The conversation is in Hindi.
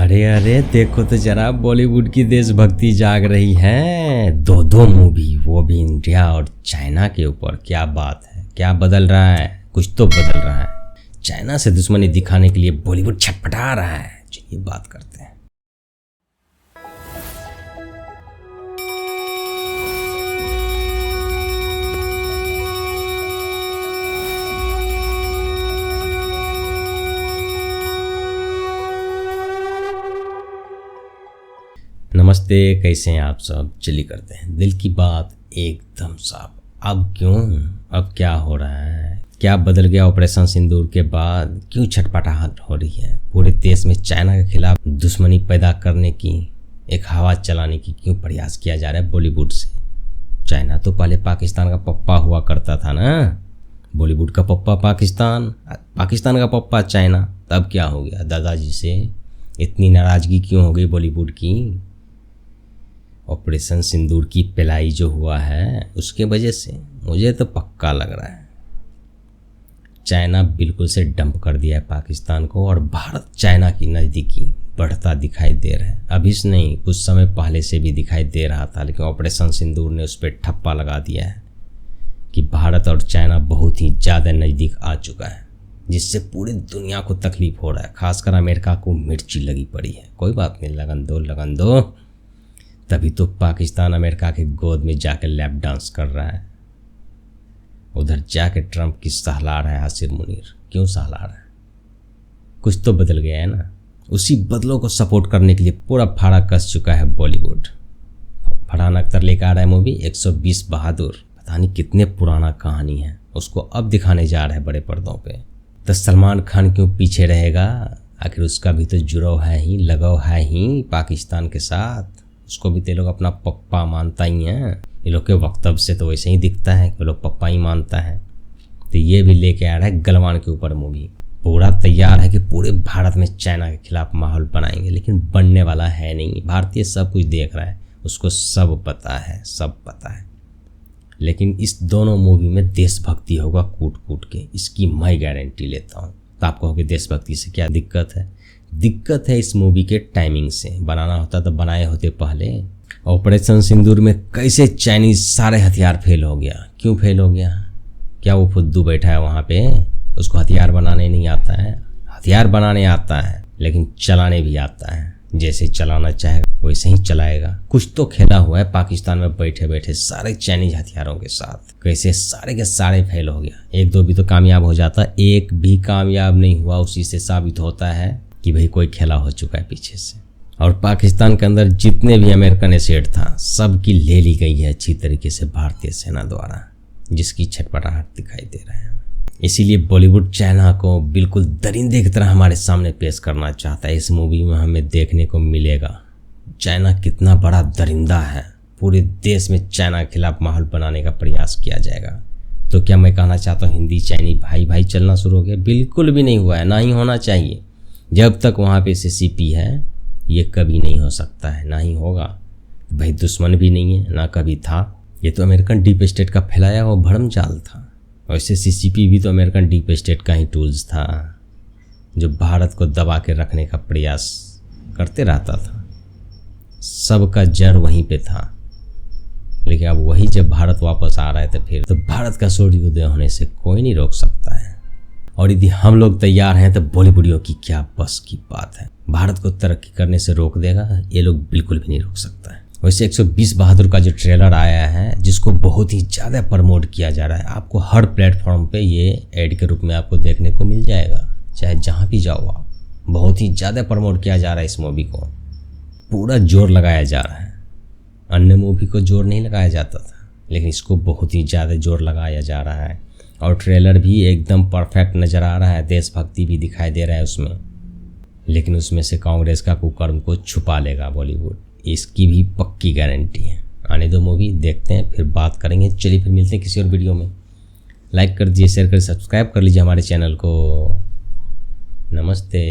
अरे अरे देखो तो जरा बॉलीवुड की देशभक्ति जाग रही है। दो मूवी, वो भी इंडिया और चाइना के ऊपर। क्या बात है, क्या बदल रहा है? कुछ तो बदल रहा है। चाइना से दुश्मनी दिखाने के लिए बॉलीवुड छटपटा रहा है। चलिए बात करते हैं। नमस्ते, कैसे हैं आप सब? चलिए करते हैं दिल की बात एकदम साफ। अब क्यों? अब क्या हो रहा है? क्या बदल गया ऑपरेशन सिंदूर के बाद? क्यों छटपटाहट हो रही है? पूरे देश में चाइना के खिलाफ दुश्मनी पैदा करने की, एक हवा चलाने की क्यों प्रयास किया जा रहा है बॉलीवुड से? चाइना तो पहले पाकिस्तान का पप्पा हुआ करता था ना। बॉलीवुड का पप्पा पाकिस्तान, पाकिस्तान का पप्पा चाइना। तब क्या हो गया? दादाजी से इतनी नाराज़गी क्यों हो गई बॉलीवुड की? ऑपरेशन सिंदूर की पिलाई जो हुआ है उसके वजह से मुझे तो पक्का लग रहा है चाइना बिल्कुल से डंप कर दिया है पाकिस्तान को, और भारत चाइना की नज़दीकी बढ़ता दिखाई दे रहा है। अभी से नहीं, कुछ समय पहले से भी दिखाई दे रहा था, लेकिन ऑपरेशन सिंदूर ने उस पर ठप्पा लगा दिया है कि भारत और चाइना बहुत ही ज़्यादा नज़दीक आ चुका है, जिससे पूरी दुनिया को तकलीफ हो रहा है। खासकर अमेरिका को मिर्ची लगी पड़ी है। कोई बात नहीं, लगन दो। तभी तो पाकिस्तान अमेरिका के गोद में जाकर लैप डांस कर रहा है। उधर जाके ट्रंप की सहला रहा है आसिर मुनीर। क्यों सहला रहा है? कुछ तो बदल गया है ना। उसी बदलों को सपोर्ट करने के लिए पूरा फाड़ा कस चुका है बॉलीवुड। फरहान अख्तर लेकर आ रहा है मूवी 120 बहादुर। पता नहीं कितने पुराना कहानी है, उसको अब दिखाने जा रहा है बड़े पर्दों पे। तो सलमान खान क्यों पीछे रहेगा? आखिर उसका भी तो जुड़ाव है ही, लगाव है ही पाकिस्तान के साथ। उसको भी तो लोग अपना पप्पा मानता ही है। ये लोग के वक्तव्य से तो वैसे ही दिखता है कि वो लोग पप्पा ही मानता है। तो ये भी लेके आ रहा है गलवान के ऊपर मूवी। पूरा तैयार है कि पूरे भारत में चाइना के खिलाफ माहौल बनाएंगे, लेकिन बनने वाला है नहीं। भारतीय सब कुछ देख रहा है, उसको सब पता है। लेकिन इस दोनों मूवी में देशभक्ति होगा कूट कूट के, इसकी मैं गारंटी लेता हूँ। तो आप कहोगे देशभक्ति से क्या दिक्कत है? दिक्कत है इस मूवी के टाइमिंग से। बनाना होता तो बनाए होते पहले। ऑपरेशन सिंदूर में कैसे चाइनीज सारे हथियार फेल हो गया? क्यों फेल हो गया? क्या वो फुद्दू बैठा है वहाँ पे? उसको हथियार बनाने नहीं आता है? हथियार बनाने आता है, लेकिन चलाने भी आता है। जैसे चलाना चाहेगा वैसे ही चलाएगा। कुछ तो खेला हुआ है पाकिस्तान में बैठे बैठे सारे चाइनीज हथियारों के साथ। कैसे सारे के सारे फेल हो गया। एक दो भी तो कामयाब हो जाता, एक भी कामयाब नहीं हुआ। उसी से साबित होता है कि भाई कोई खेला हो चुका है पीछे से। और पाकिस्तान के अंदर जितने भी अमेरिकन एसेट था, सब की ले ली गई है अच्छी तरीके से भारतीय सेना द्वारा, जिसकी छटपटाहट दिखाई दे रहा है। इसीलिए बॉलीवुड चाइना को बिल्कुल दरिंदे की तरह हमारे सामने पेश करना चाहता है। इस मूवी में हमें देखने को मिलेगा चाइना कितना बड़ा दरिंदा है। पूरे देश में चाइना के खिलाफ माहौल बनाने का प्रयास किया जाएगा। तो क्या मैं कहना चाहता हूँ हिंदी चाइनी भाई भाई चलना शुरू हो गया? बिल्कुल भी नहीं हुआ है, ना ही होना चाहिए। जब तक वहाँ पे सीसीपी है ये कभी नहीं हो सकता है, ना ही होगा। भाई दुश्मन भी नहीं है, ना कभी था। ये तो अमेरिकन डीप स्टेट का फैलाया हुआ भरम जाल था। वैसे सीसीपी भी तो अमेरिकन डीप स्टेट का ही टूल्स था, जो भारत को दबा के रखने का प्रयास करते रहता था। सबका जड़ वहीं पे था। लेकिन अब वही जब भारत वापस आ रहा है तो फिर तो भारत का सूर्योदय होने से कोई नहीं रोक सकता है। और यदि हम लोग तैयार हैं तो बॉलीवुडियों की क्या बस की बात है। भारत को तरक्की करने से रोक देगा ये लोग? बिल्कुल भी नहीं रोक सकता है। वैसे 120 बहादुर का जो ट्रेलर आया है, जिसको बहुत ही ज़्यादा प्रमोट किया जा रहा है, आपको हर प्लेटफॉर्म पे ये ऐड के रूप में आपको देखने को मिल जाएगा, चाहे जहाँ भी जाओ आप। बहुत ही ज़्यादा प्रमोट किया जा रहा है इस मूवी को। पूरा जोर लगाया जा रहा है। अन्य मूवी को जोर नहीं लगाया जाता था, लेकिन इसको बहुत ही ज़्यादा जोर लगाया जा रहा है। और ट्रेलर भी एकदम परफेक्ट नज़र आ रहा है। देशभक्ति भी दिखाई दे रहा है उसमें। लेकिन उसमें से कांग्रेस का कुकर्म को छुपा लेगा बॉलीवुड, इसकी भी पक्की गारंटी है। आने दो मूवी, देखते हैं, फिर बात करेंगे। चलिए फिर मिलते हैं किसी और वीडियो में। लाइक कर दीजिए, शेयर कर, सब्सक्राइब कर लीजिए हमारे चैनल को। नमस्ते।